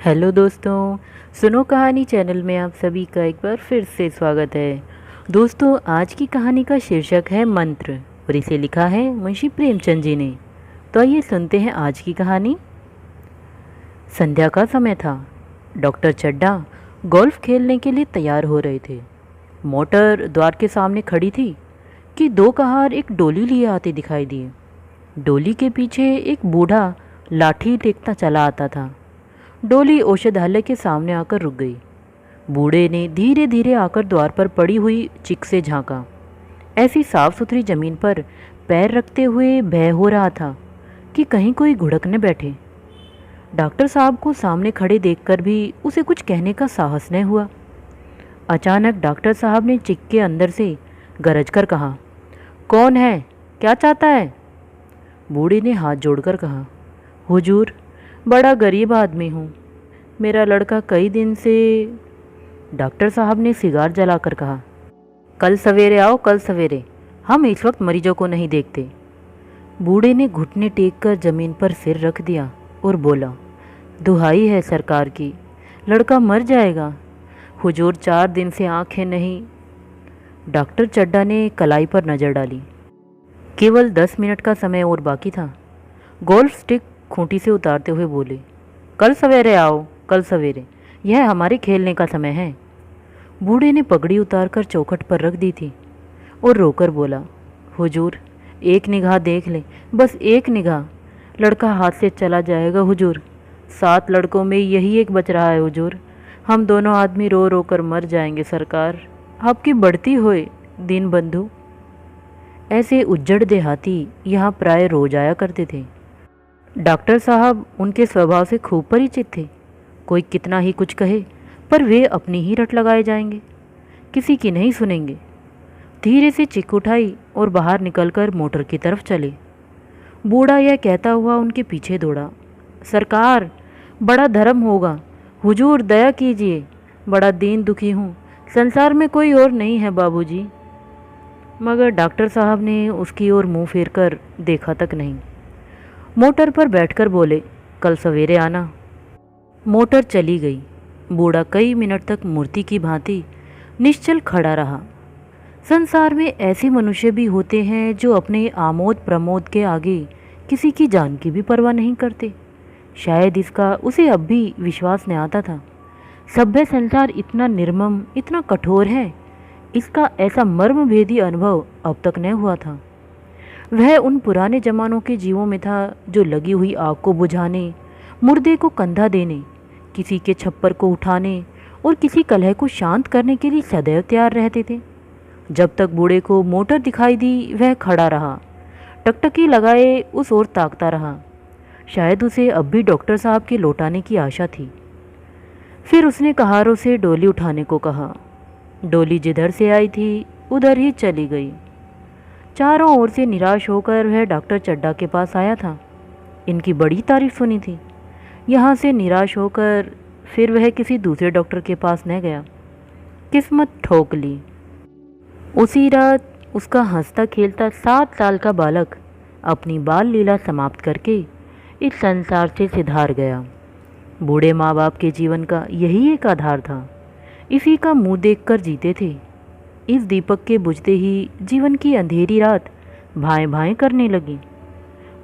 Hello दोस्तों, सुनो कहानी चैनल में आप सभी का एक बार फिर से स्वागत है। दोस्तों, आज की कहानी का शीर्षक है मंत्र और इसे लिखा है मुंशी प्रेमचंद जी ने। तो आइए सुनते हैं आज की कहानी। संध्या का समय था। डॉक्टर चड्ढा गोल्फ खेलने के लिए तैयार हो रहे थे। मोटर द्वार के सामने खड़ी थी कि दो कहार एक डोली लिए आते दिखाई दिए। डोली के पीछे एक बूढ़ा लाठी टेकता चला आता था। डोली औषधालय के सामने आकर रुक गई। बूढ़े ने धीरे धीरे आकर द्वार पर पड़ी हुई चिक से झांका। ऐसी साफ सुथरी जमीन पर पैर रखते हुए भय हो रहा था कि कहीं कोई घुड़क न बैठे। डॉक्टर साहब को सामने खड़े देखकर भी उसे कुछ कहने का साहस न हुआ। अचानक डॉक्टर साहब ने चिक के अंदर से गरज कर कहा, कौन है, क्या चाहता है? बूढ़े ने हाथ जोड़कर कहा, हुजूर, बड़ा गरीब आदमी हूँ, मेरा लड़का कई दिन से। डॉक्टर साहब ने सिगार जलाकर कहा, कल सवेरे आओ, कल सवेरे, हम इस वक्त मरीजों को नहीं देखते। बूढ़े ने घुटने टेक कर जमीन पर सिर रख दिया और बोला, दुहाई है सरकार की, लड़का मर जाएगा, हुजूर 4 दिन से आंखें नहीं। डॉक्टर चड्ढा ने कलाई पर नज़र डाली। केवल 10 मिनट का समय और बाकी था। गोल्फ स्टिक खूंटी से उतारते हुए बोले, कल सवेरे आओ, कल सवेरे, यह हमारे खेलने का समय है। बूढ़े ने पगड़ी उतारकर चौखट पर रख दी थी और रोकर बोला, हुजूर, एक निगाह देख ले, बस एक निगाह, लड़का हाथ से चला जाएगा हुजूर। 7 लड़कों में यही एक बच रहा है हुजूर, हम दोनों आदमी रो रो कर मर जाएंगे सरकार, आपकी बढ़ती होए दीन बंधु। ऐसे उज्जड़ देहाती यहाँ प्राय रोज आया करते थे। डॉक्टर साहब उनके स्वभाव से खूब परिचित थे। कोई कितना ही कुछ कहे, पर वे अपनी ही रट लगाए जाएंगे, किसी की नहीं सुनेंगे। धीरे से चिक उठाई और बाहर निकलकर मोटर की तरफ चले। बूढ़ा यह कहता हुआ उनके पीछे दौड़ा, सरकार, बड़ा धर्म होगा, हुजूर दया कीजिए, बड़ा दीन दुखी हूँ, संसार में कोई और नहीं है बाबूजी। मगर डॉक्टर साहब ने उसकी ओर मुंह फेर कर देखा तक नहीं। मोटर पर बैठकर बोले, कल सवेरे आना। मोटर चली गई। बूढ़ा कई मिनट तक मूर्ति की भांति निश्चल खड़ा रहा। संसार में ऐसे मनुष्य भी होते हैं जो अपने आमोद प्रमोद के आगे किसी की जान की भी परवाह नहीं करते। शायद इसका उसे अब भी विश्वास नहीं आता था। सभ्य संसार इतना निर्मम, इतना कठोर है, इसका ऐसा मर्मभेदी अनुभव अब तक न हुआ था। वह उन पुराने जमानों के जीवों में था जो लगी हुई आग को बुझाने, मुर्दे को कंधा देने, किसी के छप्पर को उठाने और किसी कलह को शांत करने के लिए सदैव तैयार रहते थे। जब तक बूढ़े को मोटर दिखाई दी वह खड़ा रहा, टकटकी लगाए उस ओर ताकता रहा। शायद उसे अब भी डॉक्टर साहब के लौटाने की आशा थी। फिर उसने कहारों से डोली उठाने को कहा। डोली जिधर से आई थी उधर ही चली गई। चारों ओर से निराश होकर वह डॉक्टर चड्ढा के पास आया था। इनकी बड़ी तारीफ सुनी थी। यहाँ से निराश होकर फिर वह किसी दूसरे डॉक्टर के पास न गया। किस्मत ठोक ली। उसी रात उसका हंसता खेलता 7 साल का बालक अपनी बाल लीला समाप्त करके इस संसार से सिधार गया। बूढ़े माँ बाप के जीवन का यही एक आधार था। इसी का मुंह देखकर जीते थे। इस दीपक के बुझते ही जीवन की अंधेरी रात भाएं भाएं करने लगी।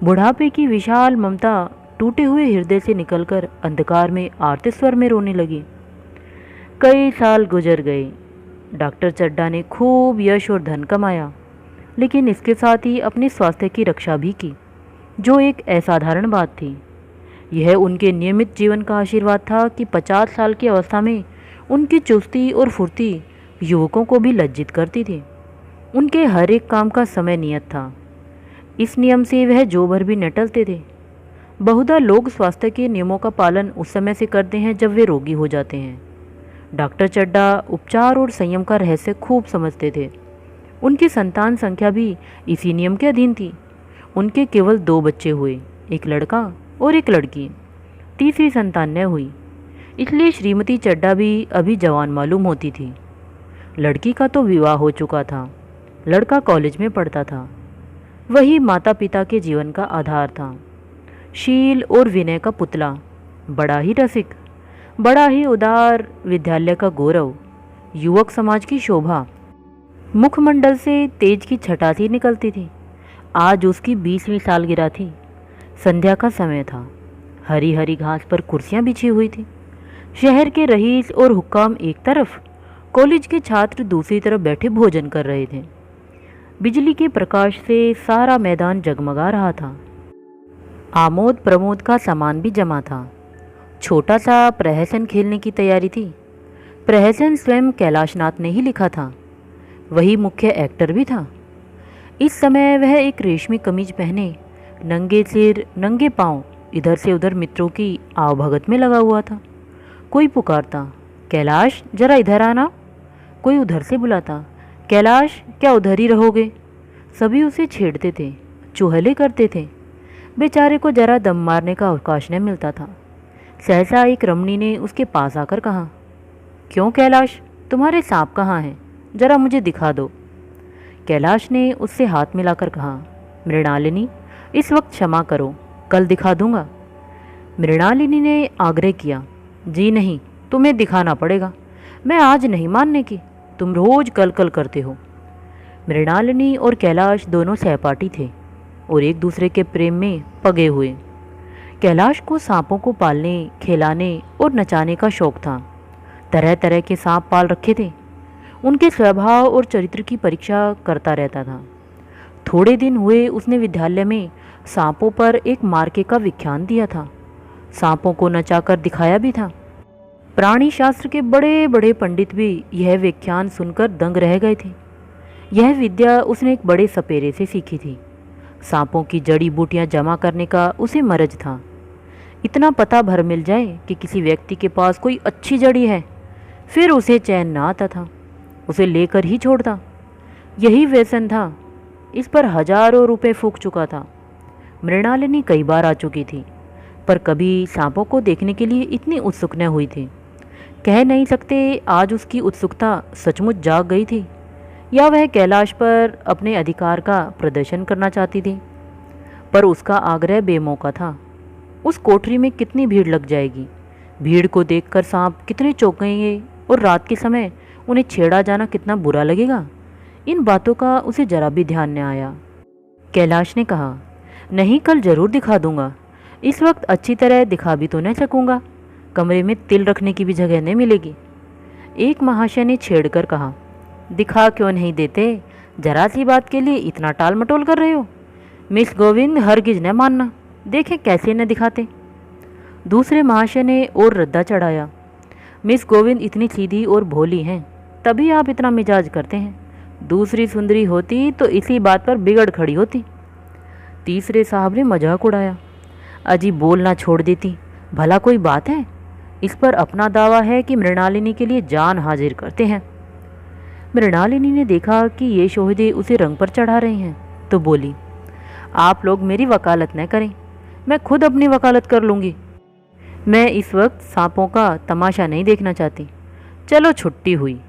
बुढ़ापे की विशाल ममता टूटे हुए हृदय से निकलकर अंधकार में आर्त स्वर में रोने लगी। कई साल गुजर गए। डॉक्टर चड्ढा ने खूब यश और धन कमाया, लेकिन इसके साथ ही अपने स्वास्थ्य की रक्षा भी की, जो एक असाधारण बात थी। यह उनके नियमित जीवन का आशीर्वाद था कि 50 साल की अवस्था में उनकी चुस्ती और फुर्ती युवकों को भी लज्जित करती थी। उनके हर एक काम का समय नियत था। इस नियम से वह जो भर भी न टलते थे। बहुधा लोग स्वास्थ्य के नियमों का पालन उस समय से करते हैं जब वे रोगी हो जाते हैं। डॉक्टर चड्ढा उपचार और संयम का रहस्य खूब समझते थे। उनकी संतान संख्या भी इसी नियम के अधीन थी। उनके केवल 2 बच्चे हुए, एक लड़का और एक लड़की। तीसरी संतान न हुई, इसलिए श्रीमती चड्ढा भी अभी जवान मालूम होती थी। लड़की का तो विवाह हो चुका था, लड़का कॉलेज में पढ़ता था। वही माता पिता के जीवन का आधार था। शील और विनय का पुतला, बड़ा ही रसिक, बड़ा ही उदार विद्यालय का गौरव, युवक समाज की शोभा। मुखमंडल से तेज की छटा सी निकलती थी। आज उसकी 20वीं सालगिरह थी। संध्या का समय था। हरी हरी घास पर कुर्सियां बिछी हुई थी। शहर के रईस और हुक्काम एक तरफ, कॉलेज के छात्र दूसरी तरफ बैठे भोजन कर रहे थे। बिजली के प्रकाश से सारा मैदान जगमगा रहा था। आमोद प्रमोद का सामान भी जमा था। छोटा सा प्रहसन खेलने की तैयारी थी। प्रहसन स्वयं कैलाशनाथ ने ही लिखा था। वही मुख्य एक्टर भी था। इस समय वह एक रेशमी कमीज पहने, नंगे सिर नंगे पांव इधर से उधर मित्रों की आवभगत में लगा हुआ था। कोई पुकारता, कैलाश जरा इधर आना। कोई उधर से बुलाता, कैलाश क्या उधर ही रहोगे। सभी उसे छेड़ते थे, चुहले करते थे। बेचारे को जरा दम मारने का अवकाश न मिलता था। सहसा एक रमणी ने उसके पास आकर कहा, क्यों कैलाश, तुम्हारे सांप कहाँ हैं? जरा मुझे दिखा दो। कैलाश ने उससे हाथ मिलाकर कहा, मृणालिनी, इस वक्त क्षमा करो, कल दिखा दूंगा। मृणालिनी ने आग्रह किया, जी नहीं, तुम्हें दिखाना पड़ेगा। मैं आज नहीं मानने की, तुम रोज कल कल करते हो। मृणालिनी और कैलाश दोनों सहपाठी थे और एक दूसरे के प्रेम में पगे हुए। कैलाश को सांपों को पालने, खिलाने और नचाने का शौक था। तरह तरह के सांप पाल रखे थे। उनके स्वभाव और चरित्र की परीक्षा करता रहता था। थोड़े दिन हुए उसने विद्यालय में सांपों पर एक मार्के का व्याख्यान दिया था। सांपों को नचाकर दिखाया भी था। प्राणी शास्त्र के बड़े बड़े पंडित भी यह व्याख्यान सुनकर दंग रह गए थे। यह विद्या उसने एक बड़े सपेरे से सीखी थी। सांपों की जड़ी बूटियां जमा करने का उसे मरज था। इतना पता भर मिल जाए कि किसी व्यक्ति के पास कोई अच्छी जड़ी है, फिर उसे चैन ना आता था, उसे लेकर ही छोड़ता। यही व्यसन था। इस पर हजारों रुपए फूंक चुका था। मृणालिनी कई बार आ चुकी थी, पर कभी सांपों को देखने के लिए इतनी उत्सुक न हुई थी। कह नहीं सकते आज उसकी उत्सुकता सचमुच जाग गई थी या वह कैलाश पर अपने अधिकार का प्रदर्शन करना चाहती थी। पर उसका आग्रह बेमौका था। उस कोठरी में कितनी भीड़ लग जाएगी, भीड़ को देखकर सांप कितने चौंकेंगे और रात के समय उन्हें छेड़ा जाना कितना बुरा लगेगा। इन बातों का उसे जरा भी ध्यान न आया। कैलाश ने कहा, नहीं, कल जरूर दिखा दूंगा। इस वक्त अच्छी तरह दिखा भी तो न सकूंगा, कमरे में तिल रखने की भी जगह नहीं मिलेगी। एक महाशय ने छेड़कर कहा, दिखा क्यों नहीं देते? जरा सी बात के लिए इतना टाल मटोल कर रहे हो। मिस गोविंद हरगिज न मानना, देखें कैसे न दिखाते। दूसरे महाशय ने और रद्दा चढ़ाया, मिस गोविंद इतनी सीधी और भोली हैं, तभी आप इतना मिजाज करते हैं। दूसरी सुंदरी होती तो इसी बात पर बिगड़ खड़ी होती। तीसरे साहब ने मजाक उड़ाया, अजी बोलना छोड़ देती, भला कोई बात है? इस पर अपना दावा है कि मृणालिनी के लिए जान हाजिर करते हैं। मृणालिनी ने देखा कि ये शोहदे उसे रंग पर चढ़ा रहे हैं, तो बोली, आप लोग मेरी वकालत न करें, मैं खुद अपनी वकालत कर लूँगी। मैं इस वक्त सांपों का तमाशा नहीं देखना चाहती। चलो छुट्टी हुई।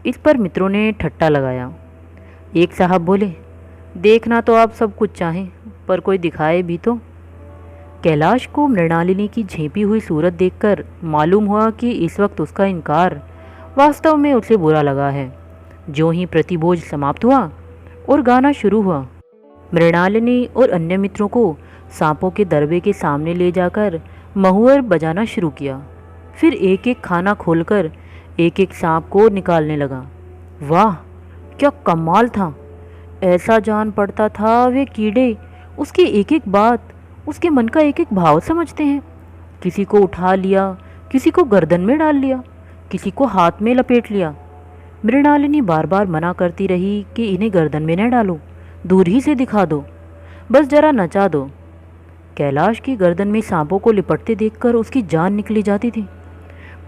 इस पर मित्रों ने ठट्टा लगाया। एक साहब बोले, देखना तो आप सब कुछ चाहें, पर कोई दिखाए भी तो। कैलाश को मृणालिनी की झेपी हुई सूरत देखकर मालूम हुआ कि इस वक्त उसका इनकार वास्तव में उसे बुरा लगा है। जो ही प्रतिभोज समाप्त हुआ और गाना शुरू हुआ, मृणालिनी और अन्य मित्रों को सांपों के दरबे के सामने ले जाकर महुअर बजाना शुरू किया। फिर एक एक खाना खोलकर एक एक सांप को निकालने लगा। वाह, क्या कमाल था! ऐसा जान पड़ता था वे कीड़े उसकी एक एक बात, उसके मन का एक एक भाव समझते हैं। किसी को उठा लिया, किसी को गर्दन में डाल लिया, किसी को हाथ में लपेट लिया। मृणालिनी बार बार मना करती रही कि इन्हें गर्दन में न डालो, दूर ही से दिखा दो, बस जरा नचा दो। कैलाश की गर्दन में सांपों को लिपटते देखकर उसकी जान निकली जाती थी।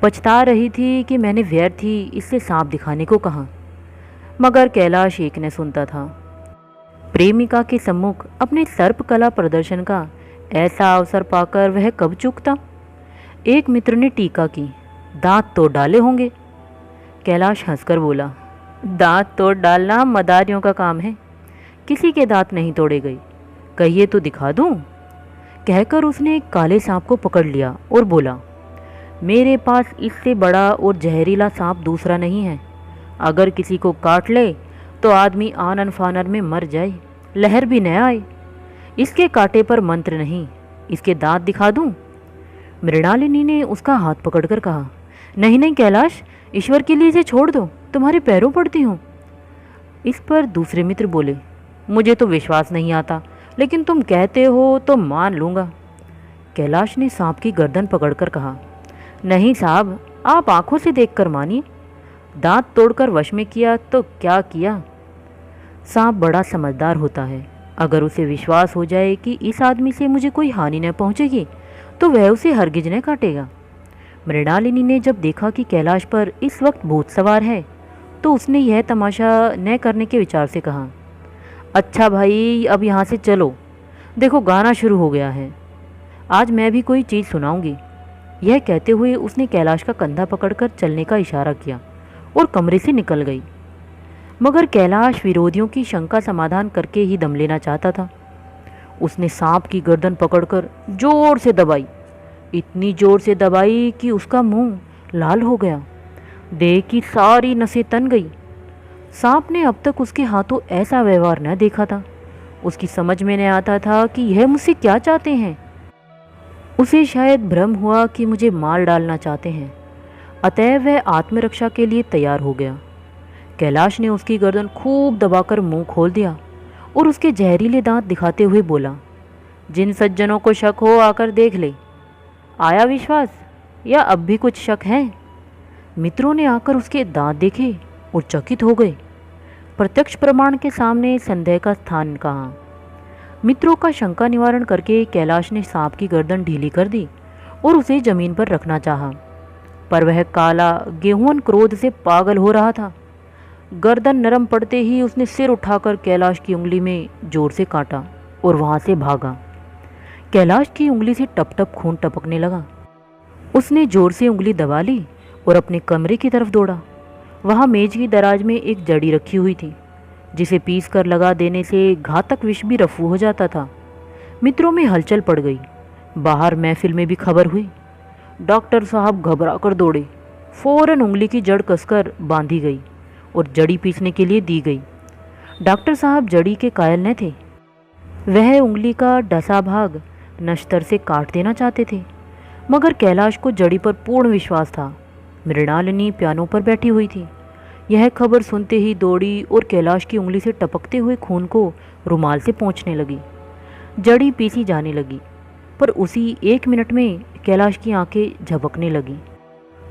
पछता रही थी कि मैंने व्यर्थ ही इससे सांप दिखाने को कहा, मगर कैलाश एक न सुनता था। प्रेमिका के सम्मुख अपने सर्प कला प्रदर्शन का ऐसा अवसर पाकर वह कब चूकता। एक मित्र ने टीका की, दांत तोड़ डाले होंगे। कैलाश हंसकर बोला, दांत तोड़ डालना मदारियों का काम है, किसी के दांत नहीं तोड़े गए, कहिए तो दिखा दूं। कहकर उसने एक काले सांप को पकड़ लिया और बोला, मेरे पास इससे बड़ा और जहरीला सांप दूसरा नहीं है। अगर किसी को काट ले तो आदमी आनन फानन में मर जाए, लहर भी न आए। इसके कांटे पर मंत्र नहीं, इसके दांत दिखा दूं? मृणालिनी ने उसका हाथ पकड़कर कहा, नहीं नहीं कैलाश, ईश्वर के लिए इसे छोड़ दो, तुम्हारे पैरों पड़ती हूँ। इस पर दूसरे मित्र बोले, मुझे तो विश्वास नहीं आता, लेकिन तुम कहते हो तो मान लूँगा। कैलाश ने सांप की गर्दन पकड़कर कहा, नहीं साहब, आप आंखों से देखकर मानिए। दांत तोड़कर वश में किया तो क्या किया। सांप बड़ा समझदार होता है। अगर उसे विश्वास हो जाए कि इस आदमी से मुझे कोई हानि न पहुंचेगी तो वह उसे हरगिज न काटेगा। मृणालिनी ने जब देखा कि कैलाश पर इस वक्त भूत सवार है तो उसने यह तमाशा न करने के विचार से कहा, अच्छा भाई, अब यहाँ से चलो, देखो गाना शुरू हो गया है, आज मैं भी कोई चीज़ सुनाऊंगी। यह कहते हुए उसने कैलाश का कंधा पकड़कर चलने का इशारा किया और कमरे से निकल गई। मगर कैलाश विरोधियों की शंका समाधान करके ही दम लेना चाहता था। उसने सांप की गर्दन पकड़कर जोर से दबाई, इतनी जोर से दबाई कि उसका मुंह लाल हो गया, देह की सारी नसें तन गई। सांप ने अब तक उसके हाथों ऐसा व्यवहार न देखा था। उसकी समझ में न आता था कि यह मुझसे क्या चाहते हैं। उसे शायद भ्रम हुआ कि मुझे मार डालना चाहते हैं, अतएव वह आत्मरक्षा के लिए तैयार हो गया। कैलाश ने उसकी गर्दन खूब दबाकर मुंह खोल दिया और उसके जहरीले दांत दिखाते हुए बोला, जिन सज्जनों को शक हो आकर देख ले। आया विश्वास या अब भी कुछ शक है? मित्रों ने आकर उसके दांत देखे और चकित हो गए। प्रत्यक्ष प्रमाण के सामने संदेह का स्थान कहाँ। मित्रों का शंका निवारण करके कैलाश ने सांप की गर्दन ढीली कर दी और उसे जमीन पर रखना चाहा, पर वह काला गेहूं क्रोध से पागल हो रहा था। गर्दन नरम पड़ते ही उसने सिर उठाकर कैलाश की उंगली में जोर से काटा और वहां से भागा। कैलाश की उंगली से टप टप खून टपकने लगा। उसने जोर से उंगली दबा ली और अपने कमरे की तरफ दौड़ा। वहां मेज की दराज में एक जड़ी रखी हुई थी, जिसे पीस कर लगा देने से घातक विष भी रफू हो जाता था। मित्रों में हलचल पड़ गई। बाहर महफिल में भी खबर हुई। डॉक्टर साहब घबरा कर दौड़े। फौरन उंगली की जड़ कसकर बांधी गई और जड़ी पीसने के लिए दी गई। डॉक्टर साहब जड़ी के कायल न थे। वह उंगली का डसा भाग नश्तर से काट देना चाहते थे, मगर कैलाश को जड़ी पर पूर्ण विश्वास था। मृणालिनी पियानो पर बैठी हुई थी। यह खबर सुनते ही दौड़ी और कैलाश की उंगली से टपकते हुए खून को रुमाल से पोंछने लगी। जड़ी पीसी जाने लगी, पर उसी 1 मिनट में कैलाश की आंखें झपकने लगी।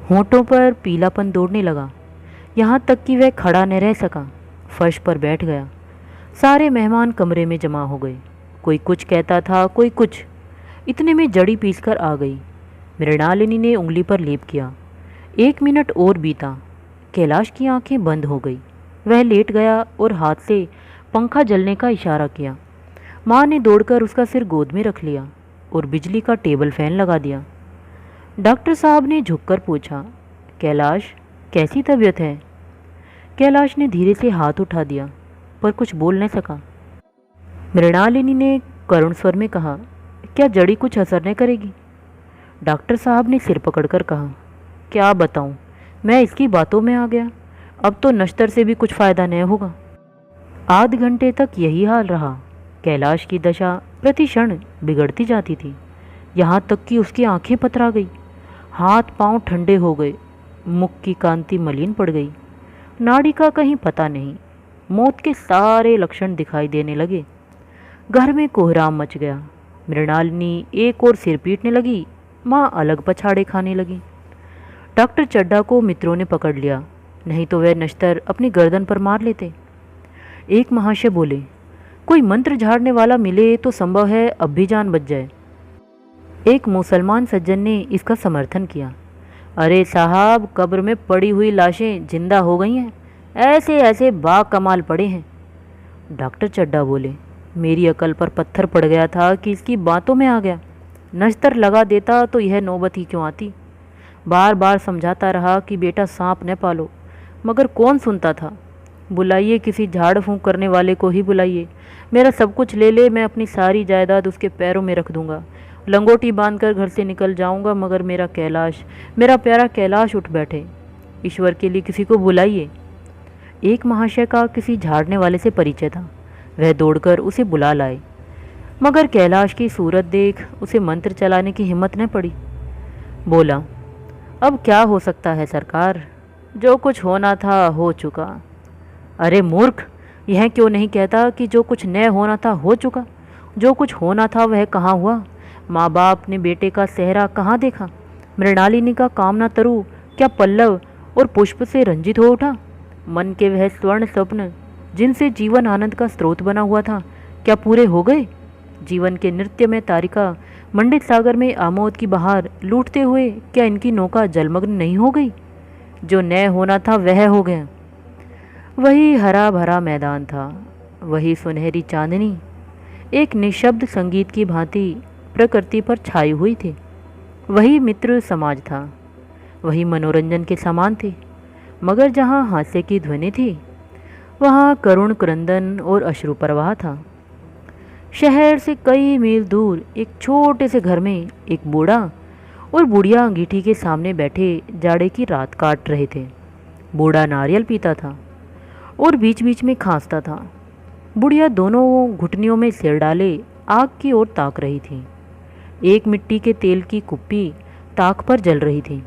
होंठों पर पीलापन दौड़ने लगा, यहाँ तक कि वह खड़ा न रह सका, फर्श पर बैठ गया। सारे मेहमान कमरे में जमा हो गए। कोई कुछ कहता था, कोई कुछ। इतने में जड़ी पीसकर आ गई। मृणालिनी ने उंगली पर लेप किया। 1 मिनट और बीता। कैलाश की आंखें बंद हो गई। वह लेट गया और हाथ से पंखा जलने का इशारा किया। माँ ने दौड़कर उसका सिर गोद में रख लिया और बिजली का टेबल फैन लगा दिया। डॉक्टर साहब ने झुककर पूछा, कैलाश, कैसी तबीयत है? कैलाश ने धीरे से हाथ उठा दिया, पर कुछ बोल न सका। मृणालिनी ने करुण स्वर में कहा, क्या जड़ी कुछ असर न करेगी? डॉक्टर साहब ने सिर पकड़कर कहा, क्या बताऊं, मैं इसकी बातों में आ गया। अब तो नश्तर से भी कुछ फ़ायदा नहीं होगा। आध घंटे तक यही हाल रहा। कैलाश की दशा प्रति क्षण बिगड़ती जाती थी, यहाँ तक कि उसकी आंखें पथरा गई, हाथ पांव ठंडे हो गए, मुख की कांति मलिन पड़ गई, नाड़ी का कहीं पता नहीं। मौत के सारे लक्षण दिखाई देने लगे। घर में कोहराम मच गया। मृणालिनी एक और सिर पीटने लगी, माँ अलग पछाड़े खाने लगी। डॉक्टर चड्ढा को मित्रों ने पकड़ लिया, नहीं तो वह नश्तर अपनी गर्दन पर मार लेते। एक महाशय बोले, कोई मंत्र झाड़ने वाला मिले तो संभव है अब भी जान बच जाए। एक मुसलमान सज्जन ने इसका समर्थन किया, अरे साहब, कब्र में पड़ी हुई लाशें जिंदा हो गई हैं, ऐसे ऐसे बाकमाल पड़े हैं। डॉक्टर चड्ढा बोले, मेरी अकल पर पत्थर पड़ गया था कि इसकी बातों में आ गया। नश्तर लगा देता तो यह नौबत ही क्यों आती। बार बार समझाता रहा कि बेटा सांप न पालो, मगर कौन सुनता था। बुलाइए किसी झाड़ फूंक करने वाले को ही बुलाइए, मेरा सब कुछ ले ले, मैं अपनी सारी जायदाद उसके पैरों में रख दूंगा लंगोटी बांधकर घर से निकल जाऊंगा, मगर मेरा प्यारा कैलाश उठ बैठे। ईश्वर के लिए किसी को बुलाइए। एक महाशय का किसी झाड़ने वाले से परिचय था। वह दौड़कर उसे बुला लाए, मगर कैलाश की सूरत देख उसे मंत्र चलाने की हिम्मत न पड़ी। बोला, अब क्या हो सकता है सरकार, जो कुछ होना था हो चुका। अरे मूर्ख, यह क्यों नहीं कहता कि जो कुछ न होना था हो चुका। जो कुछ होना था वह कहाँ हुआ। माँ बाप ने बेटे का सेहरा कहाँ देखा। मृणालिनी का कामना तरु क्या पल्लव और पुष्प से रंजित हो उठा। मन के वह स्वर्ण स्वप्न जिनसे जीवन आनंद का स्रोत बना हुआ था, क्या पूरे हो गए। जीवन के नृत्य में तारिका मंडित सागर में आमोद की बहार लूटते हुए क्या इनकी नौका जलमग्न नहीं हो गई। जो न होना था वह हो गया। वही हरा भरा मैदान था, वही सुनहरी चांदनी एक निशब्द संगीत की भांति प्रकृति पर छाई हुई थी। वही मित्र समाज था, वही मनोरंजन के समान थे, मगर जहाँ हास्य की ध्वनि थी वहाँ करुण क्रंदन और अश्रु प्रवाह था। शहर से कई मील दूर एक छोटे से घर में एक बूढ़ा और बुढ़िया अंगीठी के सामने बैठे जाड़े की रात काट रहे थे। बूढ़ा नारियल पीता था और बीच बीच में खांसता था। बुढ़िया दोनों घुटनियों में सिर डाले आग की ओर ताक रही थी। एक मिट्टी के तेल की कुप्पी ताक पर जल रही थी।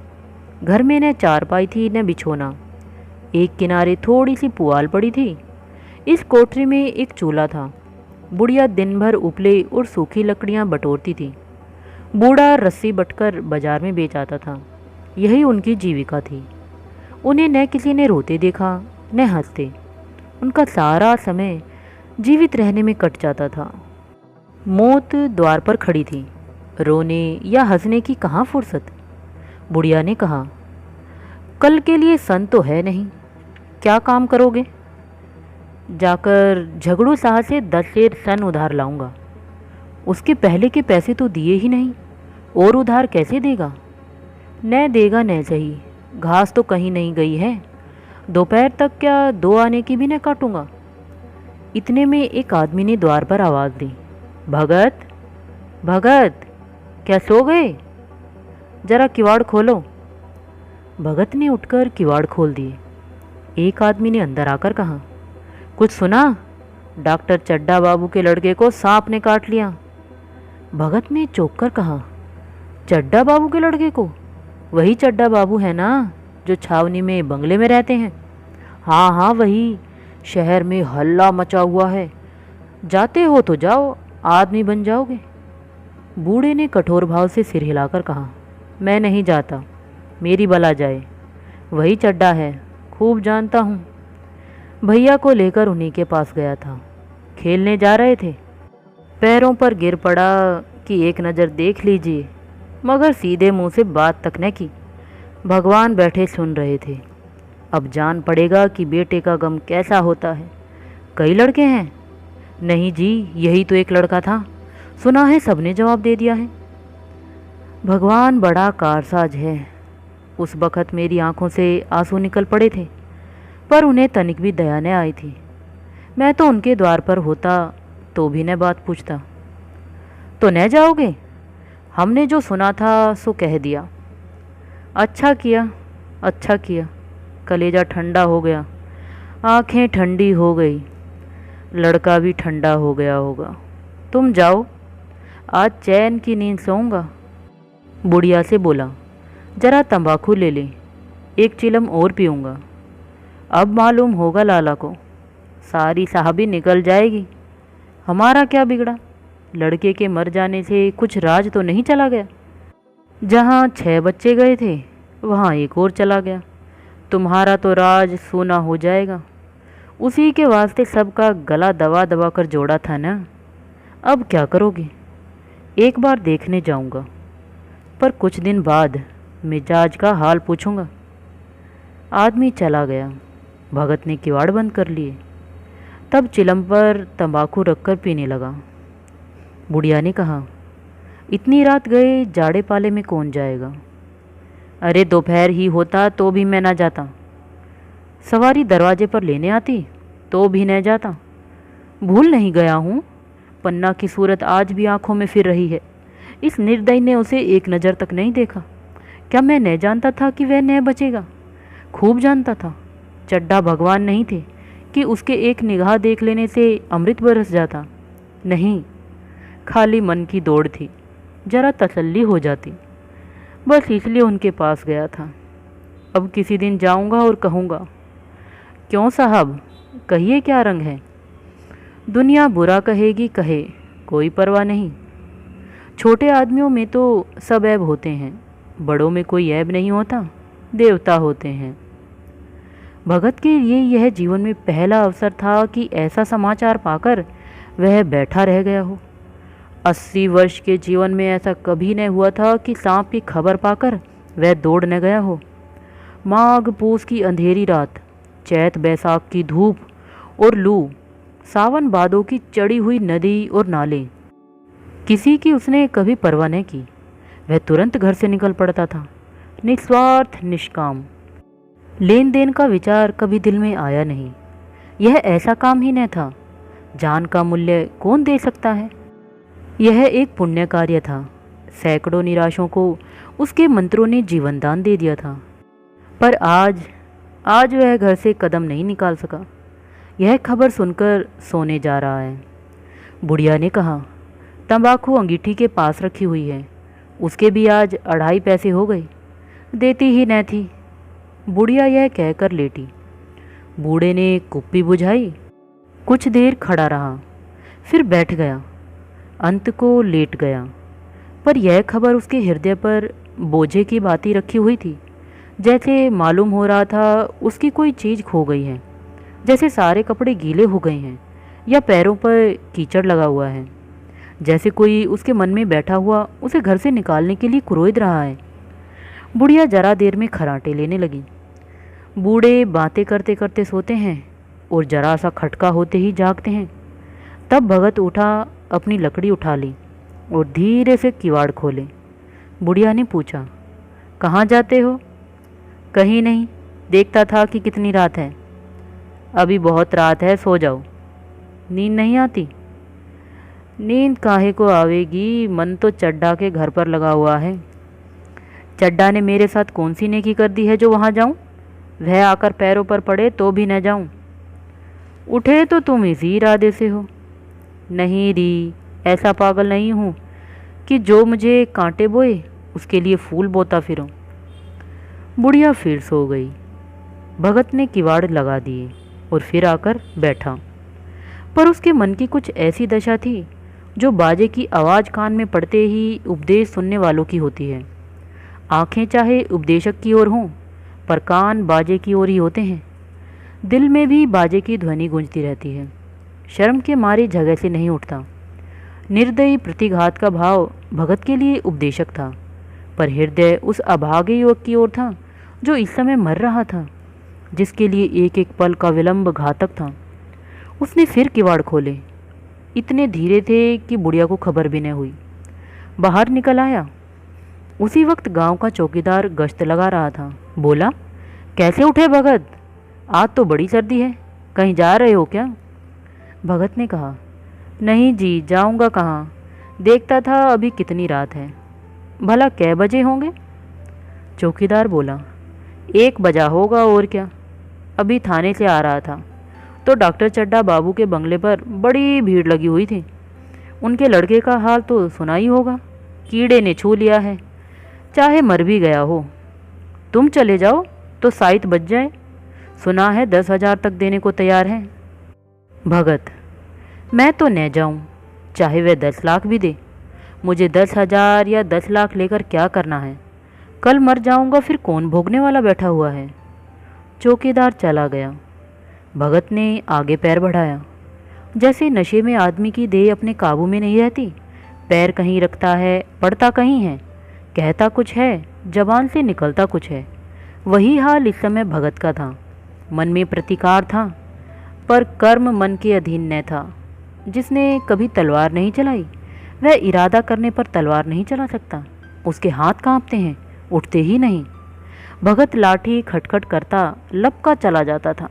घर में न चारपाई थी न बिछोना। एक किनारे थोड़ी सी पुआल पड़ी थी। इस कोठरी में एक चूल्हा था। बुढ़िया दिन भर उपले और सूखी लकड़ियां बटोरती थी। बूढ़ा रस्सी बटकर बाजार में बेच आता था। यही उनकी जीविका थी। उन्हें न किसी ने रोते देखा न हंसते। उनका सारा समय जीवित रहने में कट जाता था। मौत द्वार पर खड़ी थी। रोने या हंसने की कहाँ फुर्सत। बुढ़िया ने कहा, कल के लिए सन तो है नहीं, क्या काम करोगे। जाकर झगड़ू साह से 10 शेर सन उधार लाऊंगा। उसके पहले के पैसे तो दिए ही नहीं, और उधार कैसे देगा। न देगा न सही, घास तो कहीं नहीं गई है। दोपहर तक क्या 2 आने की भी न काटूंगा। इतने में एक आदमी ने द्वार पर आवाज़ दी, भगत भगत, क्या सो गए, जरा किवाड़ खोलो। भगत ने उठकर किवाड़ खोल दिए। एक आदमी ने अंदर आकर कहा, कुछ सुना, डॉक्टर चड्डा बाबू के लड़के को सांप ने काट लिया। भगत ने चौंक कर कहा, चड्डा बाबू के लड़के को? वही चड्डा बाबू है ना जो छावनी में बंगले में रहते हैं। हाँ हाँ वही, शहर में हल्ला मचा हुआ है। जाते हो तो जाओ, आदमी बन जाओगे। बूढ़े ने कठोर भाव से सिर हिलाकर कहा, मैं नहीं जाता, मेरी बला जाए। वही चड्डा है, खूब जानता हूँ। भैया को लेकर उन्हीं के पास गया था। खेलने जा रहे थे, पैरों पर गिर पड़ा कि एक नज़र देख लीजिए, मगर सीधे मुंह से बात तक न की। भगवान बैठे सुन रहे थे। अब जान पड़ेगा कि बेटे का गम कैसा होता है। कई लड़के हैं? नहीं जी, यही तो एक लड़का था। सुना है सबने जवाब दे दिया है। भगवान बड़ा कारसाज है। उस वक़्त मेरी आंखों से आंसू निकल पड़े थे, पर उन्हें तनिक भी दया न आई थी। मैं तो उनके द्वार पर होता तो भी न बात पूछता। तो न जाओगे? हमने जो सुना था सो कह दिया। अच्छा किया, अच्छा किया। कलेजा ठंडा हो गया, आंखें ठंडी हो गई, लड़का भी ठंडा हो गया होगा। तुम जाओ, आज चैन की नींद सोऊंगा। बुढ़िया से बोला, जरा तंबाकू ले ले, एक चिलम और पीऊँगा। अब मालूम होगा लाला को, सारी साहबी निकल जाएगी। हमारा क्या बिगड़ा? लड़के के मर जाने से कुछ राज तो नहीं चला गया। जहाँ 6 बच्चे गए थे वहाँ एक और चला गया। तुम्हारा तो राज सोना हो जाएगा। उसी के वास्ते सबका गला दबा दबा कर जोड़ा था ना। अब क्या करोगे? एक बार देखने जाऊंगा, पर कुछ दिन बाद मिजाज का हाल पूछूंगा। आदमी चला गया। भगत ने किवाड़ बंद कर लिए। तब चिलम पर तंबाकू रखकर पीने लगा। बुढ़िया ने कहा, इतनी रात गए जाड़े पाले में कौन जाएगा? अरे दोपहर ही होता तो भी मैं ना जाता। सवारी दरवाजे पर लेने आती तो भी न जाता। भूल नहीं गया हूँ, पन्ना की सूरत आज भी आंखों में फिर रही है। इस निर्दयी ने उसे एक नज़र तक नहीं देखा। क्या मैं नहीं जानता था कि वह नहीं बचेगा? खूब जानता था। चड्ढा भगवान नहीं थे कि उसके एक निगाह देख लेने से अमृत बरस जाता। नहीं, खाली मन की दौड़ थी, जरा तसल्ली हो जाती, बस इसलिए उनके पास गया था। अब किसी दिन जाऊंगा और कहूँगा, क्यों साहब, कहिए क्या रंग है? दुनिया बुरा कहेगी, कहे, कोई परवाह नहीं। छोटे आदमियों में तो सब ऐब होते हैं, बड़ों में कोई ऐब नहीं होता, देवता होते हैं। भगत के लिए यह जीवन में पहला अवसर था कि ऐसा समाचार पाकर वह बैठा रह गया हो। 80 वर्ष के जीवन में ऐसा कभी नहीं हुआ था कि सांप की खबर पाकर वह दौड़ न गया हो। माघ पूस की अंधेरी रात, चैत बैसाख की धूप और लू, सावन भादों की चढ़ी हुई नदी और नाले, किसी की उसने कभी परवाह नहीं की। वह तुरंत घर से निकल पड़ता था, निस्वार्थ निष्काम। लेन देन का विचार कभी दिल में आया नहीं। यह ऐसा काम ही न था। जान का मूल्य कौन दे सकता है? यह एक पुण्य कार्य था। सैकड़ों निराशों को उसके मंत्रों ने जीवन दान दे दिया था। पर आज वह घर से कदम नहीं निकाल सका। यह खबर सुनकर सोने जा रहा है। बुढ़िया ने कहा, तंबाकू अंगीठी के पास रखी हुई है, उसके भी आज 2.5 पैसे हो गए, देती ही न थी। बुढ़िया यह कहकर लेटी। बूढ़े ने कुप्पी बुझाई, कुछ देर खड़ा रहा, फिर बैठ गया, अंत को लेट गया। पर यह खबर उसके हृदय पर बोझे की बाती रखी हुई थी। जैसे मालूम हो रहा था उसकी कोई चीज़ खो गई है, जैसे सारे कपड़े गीले हो गए हैं या पैरों पर कीचड़ लगा हुआ है, जैसे कोई उसके मन में बैठा हुआ उसे घर से निकालने के लिए क्रोध रहा है। बुढ़िया जरा देर में खर्राटे लेने लगी। बूढ़े बातें करते करते सोते हैं और जरा सा खटका होते ही जागते हैं। तब भगत उठा, अपनी लकड़ी उठा ली और धीरे से किवाड़ खोले। बुढ़िया ने पूछा, कहाँ जाते हो? कहीं नहीं, देखता था कि कितनी रात है। अभी बहुत रात है, सो जाओ। नींद नहीं आती? नींद काहे को आवेगी, मन तो चड्ढा के घर पर लगा हुआ है। चड्ढा ने मेरे साथ कौन सी नेकी कर दी है जो वहाँ जाऊँ? वह आकर पैरों पर पड़े तो भी न जाऊँ। उठे तो तुम इसी इरादे से हो। नहीं री, ऐसा पागल नहीं हूँ कि जो मुझे कांटे बोए उसके लिए फूल बोता फिरूं। बुढ़िया फिर सो गई। भगत ने किवाड़ लगा दिए और फिर आकर बैठा। पर उसके मन की कुछ ऐसी दशा थी जो बाजे की आवाज़ कान में पड़ते ही उपदेश सुनने वालों की होती है। आंखें चाहे उपदेशक की ओर हों, पर कान बाजे की ओर ही होते हैं। दिल में भी बाजे की ध्वनि गूंजती रहती है। शर्म के मारे जगह से नहीं उठता। निर्दयी प्रतिघात का भाव भगत के लिए उपदेशक था, पर हृदय उस अभागे युवक की ओर था जो इस समय मर रहा था, जिसके लिए एक एक पल का विलंब घातक था। उसने फिर किवाड़ खोले। इतने धीरे थे कि बुढ़िया को खबर भी न हुई। बाहर निकल आया। उसी वक्त गांव का चौकीदार गश्त लगा रहा था। बोला, कैसे उठे भगत? आज तो बड़ी सर्दी है, कहीं जा रहे हो क्या? भगत ने कहा, नहीं जी, जाऊंगा कहाँ, देखता था अभी कितनी रात है। भला कै बजे होंगे? चौकीदार बोला, 1 बजा होगा और क्या। अभी थाने से आ रहा था तो डॉक्टर चड्ढा बाबू के बंगले पर बड़ी भीड़ लगी हुई थी। उनके लड़के का हाल तो सुना ही होगा, कीड़े ने छू लिया है, चाहे मर भी गया हो। तुम चले जाओ तो साइत बच जाए, सुना है 10,000 तक देने को तैयार है। भगत, मैं तो न जाऊं, चाहे वह 10 लाख भी दे। मुझे 10,000 या 10 लाख लेकर क्या करना है? कल मर जाऊंगा, फिर कौन भोगने वाला बैठा हुआ है। चौकीदार चला गया। भगत ने आगे पैर बढ़ाया। जैसे नशे में आदमी की देह अपने काबू में नहीं रहती, पैर कहीं रखता है, पड़ता कहीं है, कहता कुछ है, जबान से निकलता कुछ है। वही हाल इस समय भगत का था। मन में प्रतिकार था, पर कर्म मन के अधीन न था। जिसने कभी तलवार नहीं चलाई, वह इरादा करने पर तलवार नहीं चला सकता। उसके हाथ कांपते हैं, उठते ही नहीं। भगत लाठी खटखट करता लपका चला जाता था।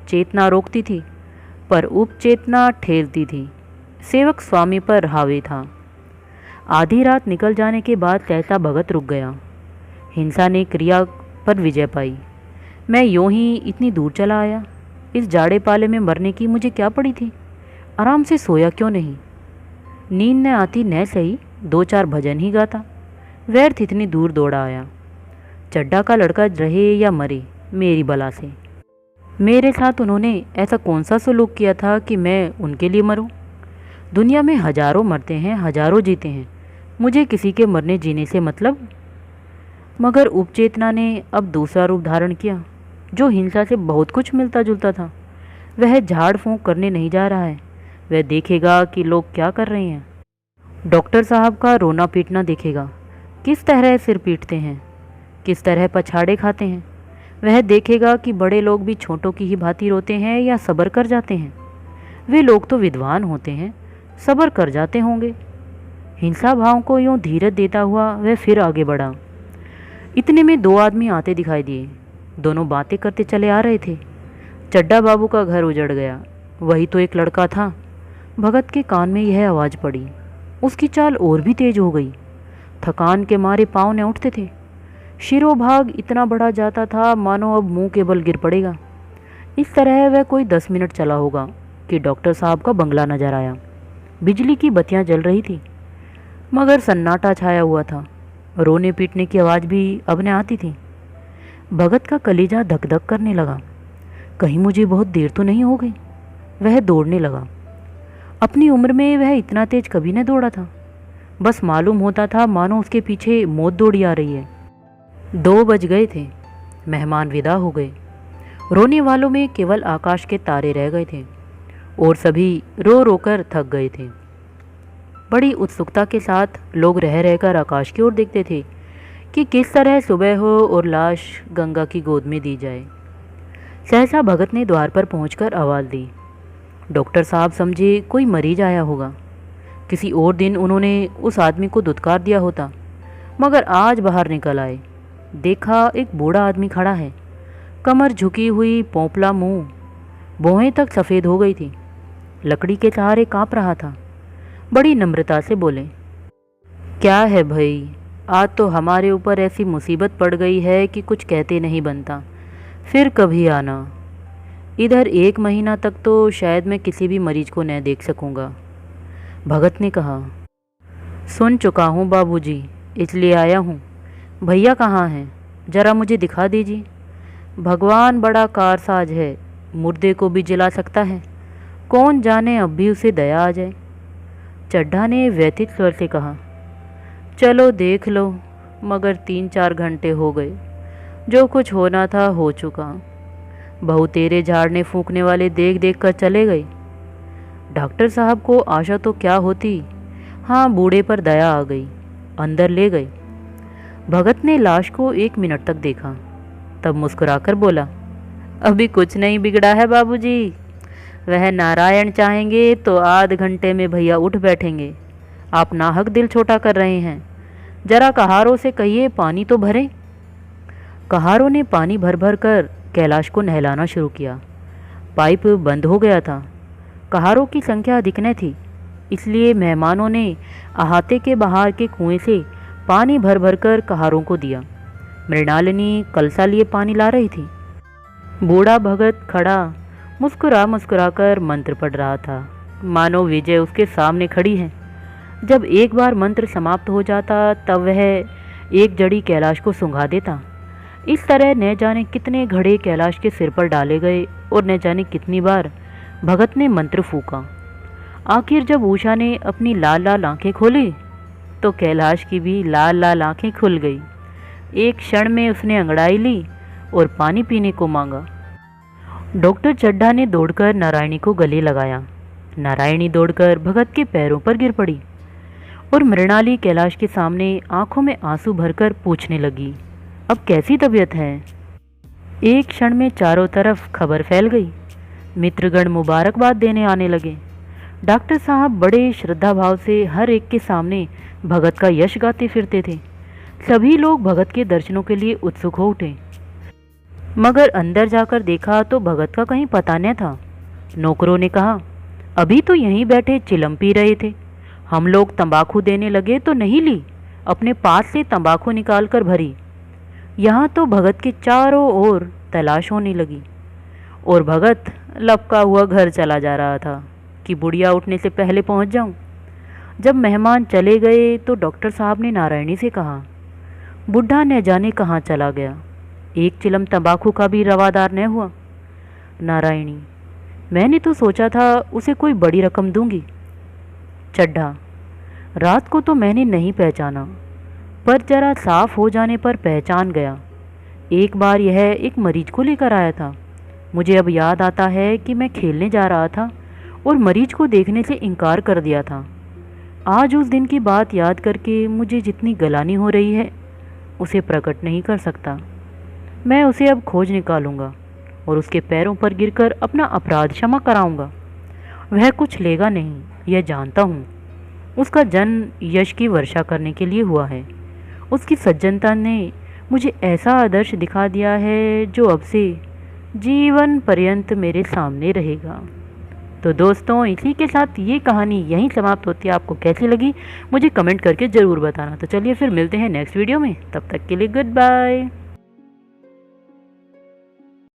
चेतना रोकती थी, पर उपचेतना ठेलती थी। सेवक स्वामी पर हावी था। आधी रात निकल जाने के बाद सहसा भगत रुक गया। हिंसा ने क्रिया पर विजय पाई। मैं यूं ही इतनी दूर चला आया। इस जाड़े पाले में मरने की मुझे क्या पड़ी थी? आराम से सोया क्यों नहीं? नींद न आती न सही, 2-4 भजन ही गाता। व्यर्थ इतनी दूर दौड़ा आया। चड्ढा का लड़का रहे या मरे, मेरी बला से। मेरे साथ उन्होंने ऐसा कौन सा सलूक किया था कि मैं उनके लिए मरूं? दुनिया में हजारों मरते हैं, हजारों जीते हैं। मुझे किसी के मरने जीने से मतलब? मगर उपचेतना ने अब दूसरा रूप धारण किया, जो हिंसा से बहुत कुछ मिलता जुलता था। वह झाड़ फूंक करने नहीं जा रहा है। वह देखेगा कि लोग क्या कर रहे हैं। डॉक्टर साहब का रोना पीटना देखेगा, किस तरह सिर पीटते हैं, किस तरह पछाड़े खाते हैं। वह देखेगा कि बड़े लोग भी छोटों की ही भांति रोते हैं या सब्र कर जाते हैं। वे लोग तो विद्वान होते हैं, सब्र कर जाते होंगे। हिंसा भाव को यूं धीरज देता हुआ वह फिर आगे बढ़ा। इतने में 2 आदमी आते दिखाई दिए। दोनों बातें करते चले आ रहे थे। चड्ढा बाबू का घर उजड़ गया। वही तो एक लड़का था। भगत के कान में यह आवाज़ पड़ी। उसकी चाल और भी तेज हो गई। थकान के मारे पाँव न उठते थे। शिरोभाग इतना बढ़ा जाता था मानो अब मुंह के बल गिर पड़ेगा। इस तरह वह कोई 10 मिनट चला होगा कि डॉक्टर साहब का बंगला नजर आया। बिजली की बत्तियां जल रही थी, मगर सन्नाटा छाया हुआ था। रोने पीटने की आवाज़ भी अब न आती थी। भगत का कलेजा धक धक करने लगा। कहीं मुझे बहुत देर तो नहीं हो गई? वह दौड़ने लगा। अपनी उम्र में वह इतना तेज कभी न दौड़ा था। बस मालूम होता था मानो उसके पीछे मौत दौड़ी आ रही है। 2 बज गए थे। मेहमान विदा हो गए। रोने वालों में केवल आकाश के तारे रह गए थे और सभी रो रो कर थक गए थे। बड़ी उत्सुकता के साथ लोग रह रहकर आकाश की ओर देखते थे कि किस तरह सुबह हो और लाश गंगा की गोद में दी जाए। सहसा भगत ने द्वार पर पहुंचकर आवाज़ दी। डॉक्टर साहब समझे कोई मरीज आया होगा। किसी और दिन उन्होंने उस आदमी को दुत्कार दिया होता, मगर आज बाहर निकल आए। देखा एक बूढ़ा आदमी खड़ा है, कमर झुकी हुई, पोंपला मुंह, भौहें तक सफ़ेद हो गई थी। लकड़ी के सहारे कांप रहा था। बड़ी नम्रता से बोले, क्या है भाई, आज तो हमारे ऊपर ऐसी मुसीबत पड़ गई है कि कुछ कहते नहीं बनता। फिर कभी आना। इधर 1 महीना तक तो शायद मैं किसी भी मरीज को न देख सकूंगा। भगत ने कहा, सुन चुका हूँ बाबूजी, इसलिए आया हूँ। भैया कहाँ हैं? जरा मुझे दिखा दीजिए। भगवान बड़ा कारसाज है, मुर्दे को भी जिला सकता है। कौन जाने अब भी उसे दया आ जाए। चड्ढा ने व्यथित स्वर से कहा, चलो देख लो, मगर 3-4 घंटे हो गए। जो कुछ होना था हो चुका। बहू तेरे झाड़ने फूंकने वाले देख देख कर चले गए। डॉक्टर साहब को आशा तो क्या होती, हाँ बूढ़े पर दया आ गई, अंदर ले गए। भगत ने लाश को 1 मिनट तक देखा, तब मुस्कुराकर बोला, अभी कुछ नहीं बिगड़ा है बाबूजी। वह नारायण चाहेंगे तो आध घंटे में भैया उठ बैठेंगे। आप नाहक दिल छोटा कर रहे हैं। जरा कहारों से कहिए पानी तो भरें। कहारों ने पानी भर भर कर कैलाश को नहलाना शुरू किया। पाइप बंद हो गया था। कहारों की संख्या अधिक न थी, इसलिए मेहमानों ने अहाते के बाहर के कुएं से पानी भर भर कर कहारों को दिया। मृणालिनी कलसा लिए पानी ला रही थी। बूढ़ा भगत खड़ा मुस्कुरा मुस्कुरा कर मंत्र पढ़ रहा था, मानो विजय उसके सामने खड़ी है। जब एक बार मंत्र समाप्त हो जाता तब वह एक जड़ी कैलाश को सूंघा देता। इस तरह न जाने कितने घड़े कैलाश के सिर पर डाले गए और न जाने कितनी बार भगत ने मंत्र फूका। आखिर जब उषा ने अपनी लाल लाल आंखें खोली तो कैलाश की भी लाल लाल आंखें खुल गई। एक क्षण में उसने अंगड़ाई ली और पानी पीने को मांगा। डॉक्टर चड्ढा ने दौड़कर नारायणी को गले लगाया। नारायणी दौड़कर भगत के पैरों पर गिर पड़ी और मृणाली कैलाश के सामने आंखों में आंसू भरकर पूछने लगी, अब कैसी तबीयत है? एक क्षण में चारों तरफ खबर फैल गई। मित्रगण मुबारकबाद देने आने लगे। डॉक्टर साहब बड़े श्रद्धा भाव से हर एक के सामने भगत का यश गाते फिरते थे। सभी लोग भगत के दर्शनों के लिए उत्सुक हो उठे, मगर अंदर जाकर देखा तो भगत का कहीं पता न था। नौकरों ने कहा, अभी तो यहीं बैठे चिलम पी रहे थे, हम लोग तंबाकू देने लगे तो नहीं ली, अपने पास से तंबाकू निकाल कर भरी। यहाँ तो भगत के चारों ओर तलाश होने लगी और भगत लपका हुआ घर चला जा रहा था कि बुढ़िया उठने से पहले पहुँच जाऊँ। जब मेहमान चले गए तो डॉक्टर साहब ने नारायणी से कहा, बुढ़ा न जाने कहाँ चला गया, एक चिलम तंबाकू का भी रवादार न हुआ। नारायणी, मैंने तो सोचा था उसे कोई बड़ी रकम दूंगी। चड्ढा, रात को तो मैंने नहीं पहचाना, पर जरा साफ हो जाने पर पहचान गया। एक बार यह एक मरीज को लेकर आया था। मुझे अब याद आता है कि मैं खेलने जा रहा था और मरीज को देखने से इनकार कर दिया था। आज उस दिन की बात याद करके मुझे जितनी गलानी हो रही है उसे प्रकट नहीं कर सकता। मैं उसे अब खोज निकालूंगा और उसके पैरों पर गिरकर अपना अपराध क्षमा कराऊंगा। वह कुछ लेगा नहीं, यह जानता हूँ। उसका जन्म यश की वर्षा करने के लिए हुआ है। उसकी सज्जनता ने मुझे ऐसा आदर्श दिखा दिया है जो अब से जीवन पर्यंत मेरे सामने रहेगा। तो दोस्तों, इसी के साथ ये कहानी यहीं समाप्त होती है। आपको कैसी लगी मुझे कमेंट करके ज़रूर बताना। तो चलिए फिर मिलते हैं नेक्स्ट वीडियो में, तब तक के लिए गुड बाय।